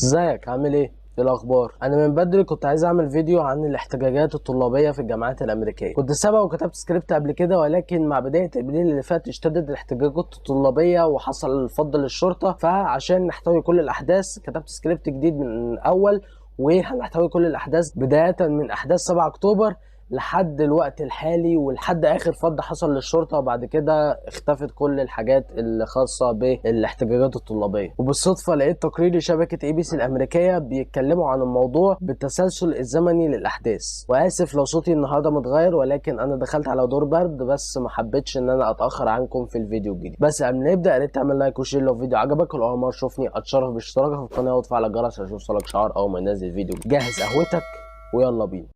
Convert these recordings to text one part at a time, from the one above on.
ازيك عامل ايه الاخبار؟ انا من بدري كنت عايز اعمل فيديو عن الاحتجاجات الطلابيه في الجامعات الامريكيه. كنت سبق وكتبت سكريبت قبل كده، ولكن مع بدايه ابريل اللي فات اشتدت الاحتجاجات الطلابيه وحصل الفض للشرطه. فعشان نحتوي كل الاحداث كتبت سكريبت جديد من الاول، وهنحتوي كل الاحداث بدايه من احداث 7 اكتوبر لحد الوقت الحالي ولحد اخر فض حصل للشرطه، وبعد كده اختفت كل الحاجات اللي خاصه بالاحتجاجات الطلابيه. وبالصدفه لقيت تقرير لشبكه اي بي سي الامريكيه بيتكلموا عن الموضوع بالتسلسل الزمني للاحداث. واسف لو صوتي النهارده متغير، ولكن انا دخلت على دور برد، بس ما حبيتش ان انا اتاخر عنكم في الفيديو الجديد. بس قبل ما نبدا يا ريت تعمل لايك وشير لو الفيديو عجبك، ولو اول مره تشوفني اتشرف باشتراكك في القناه وتفعل الجرس عشان يوصلك شعار اول ما ينزل فيديو. جهز قهوتك ويلا بينا.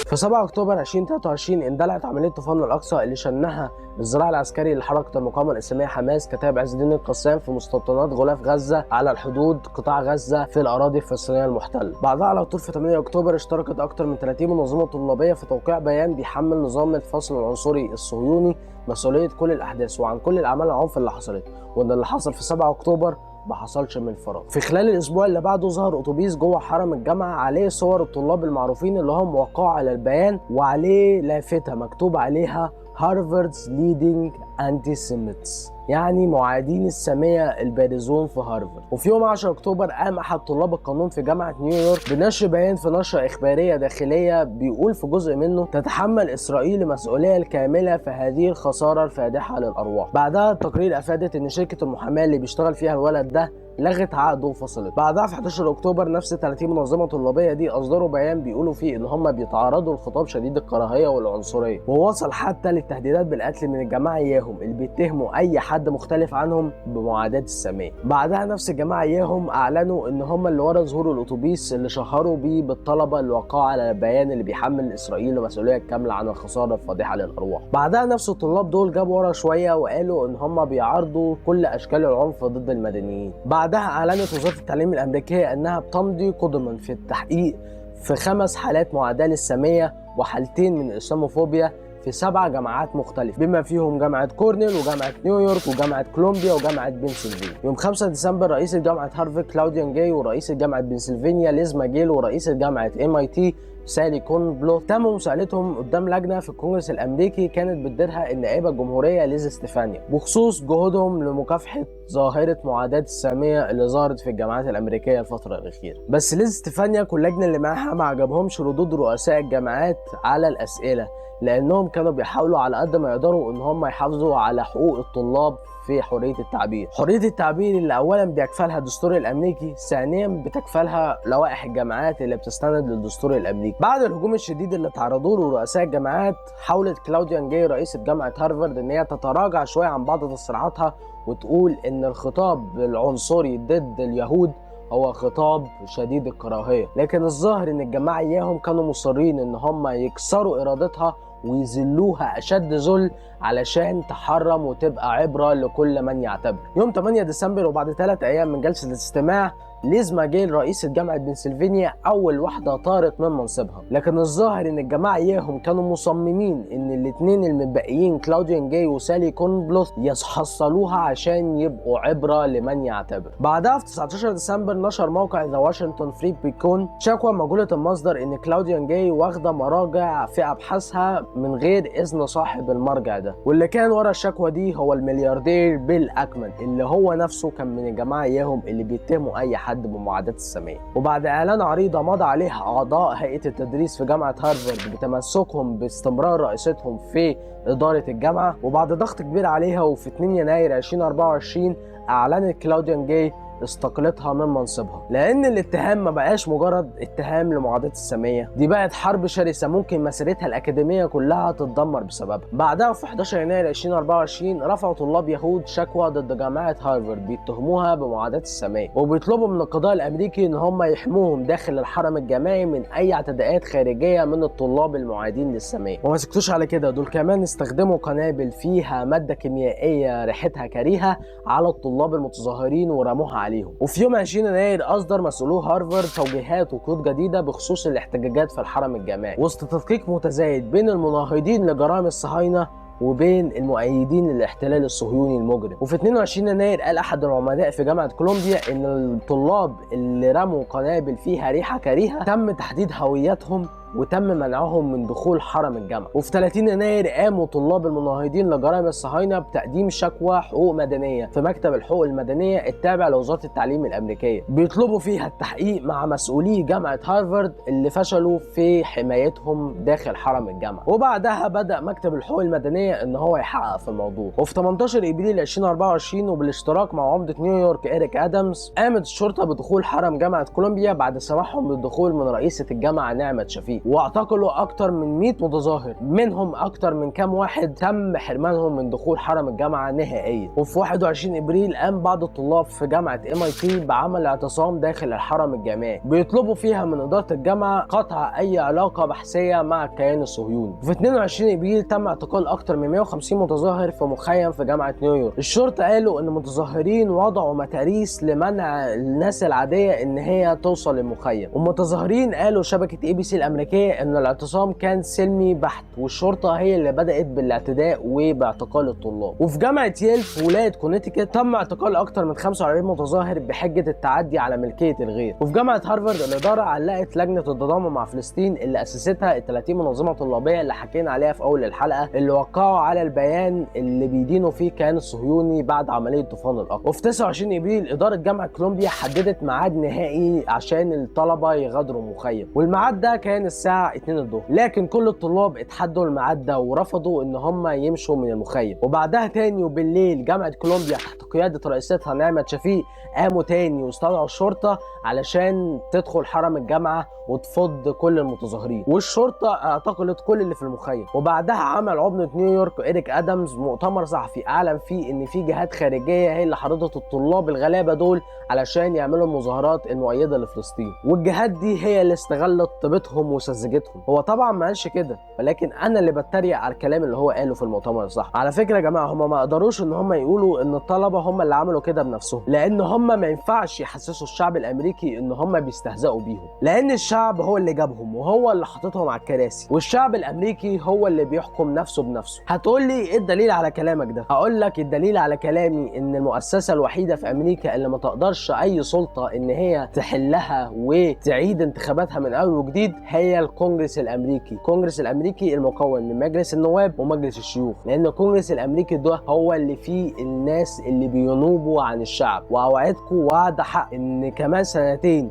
في 7 اكتوبر 2023 اندلعت عمليه طوفان الاقصى اللي شنها الذراع العسكري لحركه المقاومه الاسلاميه حماس كتائب عز الدين القسام في مستوطنات غلاف غزه على الحدود قطاع غزه في الاراضي الفلسطينيه المحتله. بعدها على طول في 8 اكتوبر اشتركت اكثر من 30 منظمه طلابيه في توقيع بيان بيحمل نظام الفصل العنصري الصهيوني مسؤوليه كل الاحداث وعن كل الاعمال العنف اللي حصلت، وان اللي حصل في 7 اكتوبر ما حصلش من فراغ. في خلال الاسبوع اللي بعده ظهر اتوبيس جوه حرم الجامعه عليه صور الطلاب المعروفين اللي هم وقعوا على البيان، وعليه لافته مكتوب عليها هارفارد's leading anti-Semites، يعني معادين السامية البارزون في هارفارد. وفي يوم 10 اكتوبر قام احد طلاب القانون في جامعة نيويورك بنشر بيان في نشرة اخبارية داخلية بيقول في جزء منه: تتحمل اسرائيل المسؤولية الكاملة في هذه الخسارة الفادحة للارواح. بعدها التقرير افادت ان شركة المحاماة اللي بيشتغل فيها الولد ده لغت عقده وفصلت. بعدها في 11 اكتوبر نفس 30 منظمه طلابيه دي اصدروا بيان بيقولوا فيه ان هم بيتعرضوا لخطاب شديد الكراهيه والعنصريه، ووصل حتى للتهديدات بالقتل من الجماعه اياهم اللي بيتهموا اي حد مختلف عنهم بمعاداه الساميه. بعدها نفس الجماعه اياهم اعلنوا ان هم اللي ورا ظهور الاتوبيس اللي شهروا بيه بالطلبه اللي وقعوا على البيان اللي بيحمل اسرائيل المسؤوليه الكامله عن الخساره الفادحه للارواح. بعدها نفس الطلاب دول جابوا ورا شويه وقالوا ان هم بيعارضوا كل اشكال العنف ضد المدنيين. بعدها اعلنت وزاره التعليم الامريكيه انها بتمضي قدما في التحقيق في 5 حالات معاداه للساميه وحالتين من الاسلاموفوبيا في 7 جامعات مختلفة، بما فيهم جامعة كورنيل وجامعة نيويورك وجامعة كولومبيا وجامعة بنسلفانيا. يوم 5 ديسمبر رئيس جامعة هارفارد كلاوديان جاي ورئيس جامعة بنسلفانيا ليز ماجيل ورئيس جامعة MIT سالي كورنبلوث تم مساءلتهم قدام لجنه في الكونجرس الامريكي كانت بتديرها النائبه الجمهوريه ليز ستيفانيا بخصوص جهودهم لمكافحه ظاهره معاداه الساميه اللي ظهرت في الجامعات الامريكيه الفتره الاخيره. بس ليز ستيفانيا واللجنه اللي معاها ما عجبهمش ردود رؤساء الجامعات على الاسئله، لانهم كانوا بيحاولوا على قد ما يقدروا ان هم يحافظوا على حقوق الطلاب في حرية التعبير. حرية التعبير اللي أولا بيكفلها الدستور الأمريكي، ثانيا بتكفلها لوائح الجامعات اللي بتستند للدستور الأمريكي. بعد الهجوم الشديد اللي تعرضوا له رؤساء الجامعات، حاولت كلاوديان جاي رئيسة جامعة هارفارد إن هي تتراجع شوية عن بعض تصريحاتها وتقول إن الخطاب العنصري ضد اليهود هو خطاب شديد الكراهية، لكن الظاهر إن الجماعة إياهم كانوا مصرين إن هم يكسروا إرادتها ويذلوها أشد ذل علشان تحرم وتبقى عبرة لكل من يعتبر. يوم 8 ديسمبر وبعد 3 أيام من جلسة الاستماع، ليز ماجيل رئيسة جامعة بنسلفانيا أول واحدة طارت من منصبها، لكن الظاهر إن الجماعة إياهم كانوا مصممين إن الاتنين المتبقيين كلاوديان جاي وسالي كورنبلوث يحصلوها عشان يبقوا عبرة لمن يعتبر. بعدها في 19 ديسمبر نشر موقع ذا واشنطن فري بيكون شكوى مجهولة المصدر إن كلاوديان جاي واخدة مراجع في أبحاثها من غير إذن صاحب المرجع ده، واللي كان ورا الشكوى دي هو الملياردير بيل أكمان اللي هو نفسه كان من الجماعة إياهم اللي بيتهموا أي حد بمعاداة السامية. وبعد اعلان عريضه مضى عليها اعضاء هيئه التدريس في جامعه هارفارد بتمسكهم باستمرار رئيستهم في اداره الجامعه، وبعد ضغط كبير عليها وفي 2 يناير 2024 اعلنت كلاوديان جاي استقالتها من منصبها، لان الاتهام ما بقاش مجرد اتهام لمعاداة السامية، دي بقت حرب شرسة ممكن مسيرتها الأكاديمية كلها تتدمر بسببها. بعدها في 11 يناير 2024 رفعوا طلاب يهود شكوى ضد جامعة هارفارد بيتهموها بمعاداة السامية، وبيطلبوا من القضاء الأمريكي إن هم يحموهم داخل الحرم الجامعي من أي اعتداءات خارجية من الطلاب المعادين للسامية. وما سكتوش على كده، دول كمان استخدموا قنابل فيها مادة كيميائية ريحتها كريهة على الطلاب المتظاهرين ورموها عليهم. عليهم. وفي يوم 20 يناير اصدر مسؤولو هارفارد توجيهات وقيود جديده بخصوص الاحتجاجات في الحرم الجامعي وسط تدقيق متزايد بين المناهضين لجرائم الصهاينه وبين المؤيدين للاحتلال الصهيوني المجرم. وفي 22 يناير قال احد العمداء في جامعه كولومبيا ان الطلاب اللي رموا قنابل فيها ريحه كريهه تم تحديد هويتهم وتم منعهم من دخول حرم الجامعه. وفي 30 يناير قاموا طلاب المناهضين لجرائم الصهاينه بتقديم شكوى حقوق مدنيه في مكتب الحقوق المدنيه التابع لوزاره التعليم الامريكيه، بيطلبوا فيها التحقيق مع مسؤولي جامعه هارفارد اللي فشلوا في حمايتهم داخل حرم الجامعه. وبعدها بدا مكتب الحقوق المدنيه ان هو يحقق في الموضوع. وفي 18 ابريل 2024 وبالاشتراك مع عمده نيويورك إريك آدمز قامت الشرطه بدخول حرم جامعه كولومبيا بعد سماحهم بالدخول من رئيسه الجامعه نعمة شفيق، واعتقلوا اكتر من 100 متظاهر، منهم اكتر من كام واحد تم حرمانهم من دخول حرم الجامعه نهائيا. وفي 21 ابريل قام بعض الطلاب في جامعه MIT بعمل اعتصام داخل الحرم الجامعي بيطلبوا فيها من اداره الجامعه قطع اي علاقه بحثيه مع الكيان الصهيوني. وفي 22 ابريل تم اعتقال اكتر من 150 متظاهر في مخيم في جامعه نيويورك. الشرطه قالوا ان المتظاهرين وضعوا متاريس لمنع الناس العاديه ان هي توصل للمخيم، والمتظاهرين قالوا شبكه ABC الامريكيه ان الاعتصام كان سلمي بحت والشرطه هي اللي بدات بالاعتداء وباعتقال الطلاب. وفي جامعه ييل في ولايه كونيتيكت تم اعتقال اكتر من 45 متظاهر بحجه التعدي على ملكيه الغير. وفي جامعه هارفارد الاداره علقت لجنه التضامن مع فلسطين اللي اسستها ال 30 منظمه طلابيه اللي حكينا عليها في اول الحلقه، اللي وقعوا على البيان اللي بيدينوا فيه الكيان الصهيوني بعد عمليه طوفان الاقصى. وفي 29 ابريل اداره جامعه كولومبيا حددت ميعاد نهائي عشان الطلبه يغادروا المخيم، والميعاد ده كان الساعه 2 الظهر، لكن كل الطلاب اتحدوا الميعاد ده ورفضوا ان هم يمشوا من المخيم. وبعدها تاني وبالليل جامعه كولومبيا تحت قياده رئيستها نعمة شفيق قاموا تاني واستدعوا الشرطه علشان تدخل حرم الجامعه وتفض كل المتظاهرين، والشرطه اعتقلت كل اللي في المخيم. وبعدها عمل عمده نيويورك إريك آدمز مؤتمر صحفي اعلن فيه ان في جهات خارجيه هي اللي حرضت الطلاب الغلابه دول علشان يعملوا المظاهرات المؤيده لفلسطين، والجهات دي هي اللي استغلت طيبتهم وسذجتهم. هو طبعا ما قالش كده، ولكن انا اللي بتريق على الكلام اللي هو قاله في المؤتمر الصحفي. على فكره يا جماعه هم ما قدروش ان هم يقولوا ان الطلبه هم اللي عملوا كده بنفسهم، لان هم ما ينفعش يحسسوا الشعب الامريكي ان هم بيستهزئوا بيهم، لان الشعب هو اللي جابهم وهو اللي حاططهم على الكراسي، والشعب الامريكي هو اللي بيحكم نفسه بنفسه. هتقول لي ايه الدليل على كلامك ده؟ هقول لك الدليل على كلامي ان المؤسسه الوحيده في امريكا اللي ما تقدرش اي سلطه ان هي تحلها وتعيد انتخاباتها من اول وجديد هي الكونجرس الامريكي. الكونجرس الامريكي المكون من مجلس النواب ومجلس الشيوخ، لان الكونجرس الامريكي ده هو اللي فيه الناس اللي بينوبوا عن الشعب. واوعدكم وعد حق ان كمان سنتين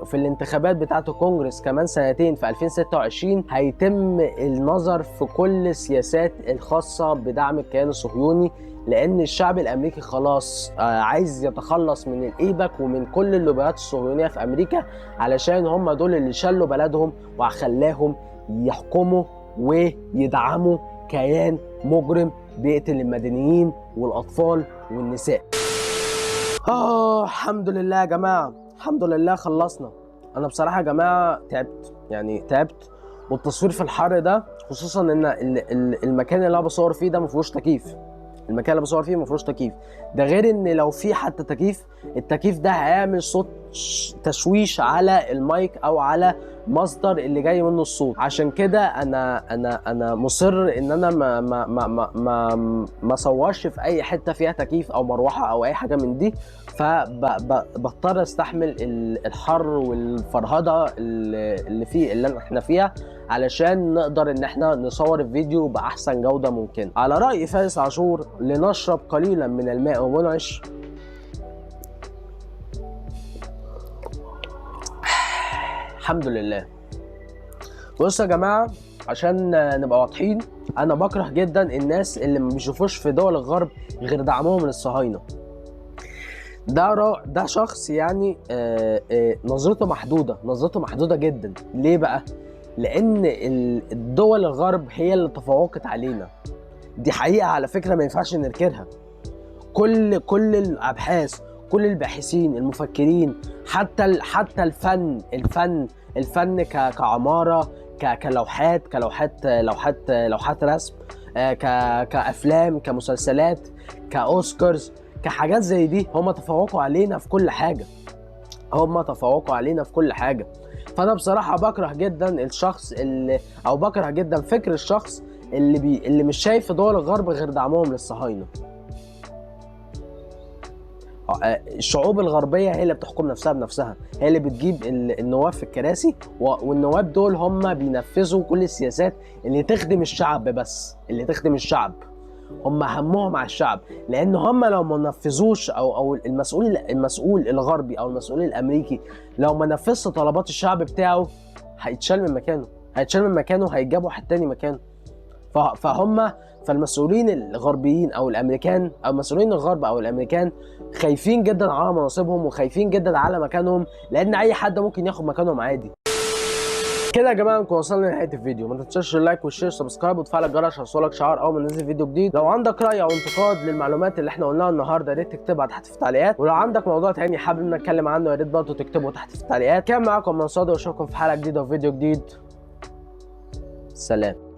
في الانتخابات بتاعه الكونجرس كمان سنتين في 2026 هيتم النظر في كل السياسات الخاصه بدعم الكيان الصهيوني، لان الشعب الامريكي خلاص عايز يتخلص من الايبك ومن كل اللوبيات الصهيونيه في امريكا، علشان هم دول اللي شلوا بلدهم وخلاهم يحكموا ويدعموا كيان مجرم بيقتل المدنيين والاطفال والنساء. الحمد لله يا جماعه، الحمد لله خلصنا. انا بصراحه يا جماعه تعبت، والتصوير في الحر ده خصوصا ان المكان اللي انا بصور فيه ده ما فيهوش تكييف. المكان اللي بصور فيه ما فيهوش تكييف، ده غير ان لو في حتى تكييف، التكييف ده هيعمل صوت تشويش على المايك او على مصدر اللي جاي منه الصوت. عشان كده انا مصر ان انا ما صورش في اي حته فيها تكييف او مروحه او اي حاجه من دي، فبضطر استحمل الحر والفرهده اللي احنا فيها علشان نقدر ان احنا نصور الفيديو باحسن جوده ممكنه. على راي فارس عاشور، لنشرب قليلا من الماء ومنعش. الحمد لله. بصوا يا جماعه، عشان نبقى واضحين، انا بكره جدا الناس اللي ما بيشوفوش في دول الغرب غير دعمهم للصهاينه. ده شخص يعني نظرته محدوده جدا. ليه بقى؟ لان الدول الغرب هي اللي تفوقت علينا، دي حقيقه على فكره ما ينفعش ننكرها. كل الابحاث، كل الباحثين المفكرين، حتى الفن كعماره، كلوحات رسم، كافلام، كمسلسلات، كاوسكارز، كحاجات زي دي هم تفوقوا علينا في كل حاجه، هم تفوقوا علينا في كل حاجه. فانا بصراحه بكره جدا الشخص اللي، او بكره جدا فكر الشخص اللي مش شايف في دول الغرب غير دعمهم للصهاينه. الشعوب الغربيه هي اللي بتحكم نفسها بنفسها، هي اللي بتجيب النواب في الكراسي، والنواب دول هم بينفذوا كل السياسات اللي تخدم الشعب، بس اللي تخدم الشعب. هم همهم على الشعب، لان هم لو ما نفذوش، او المسؤول الغربي او المسؤول الامريكي لو ما نفذش طلبات الشعب بتاعه هيتشال من مكانه، هيجاب واحد تاني مكانه. فالمسؤولين الغربيين او الامريكان، او مسؤولين الغرب او الامريكان خايفين جدا على مناصبهم وخايفين جدا على مكانهم، لان اي حد ممكن ياخد مكانهم عادي. كده يا جماعه نكون وصلنا لنهايه الفيديو. ما تنساش اللايك والشير والسبسكرايب وتفعل الجرس عشان يوصلك شعار اول ما ننزل فيديو جديد. لو عندك راي او انتقاد للمعلومات اللي احنا قلناها النهارده يا ريت تكتبها تحت في التعليقات، ولو عندك موضوع تاني حابب نتكلم عنه يا ريت برضه تكتبه تحت في التعليقات. كان معاكم منصور واشوفكم في حلقه جديده وفيديو جديد. سلام.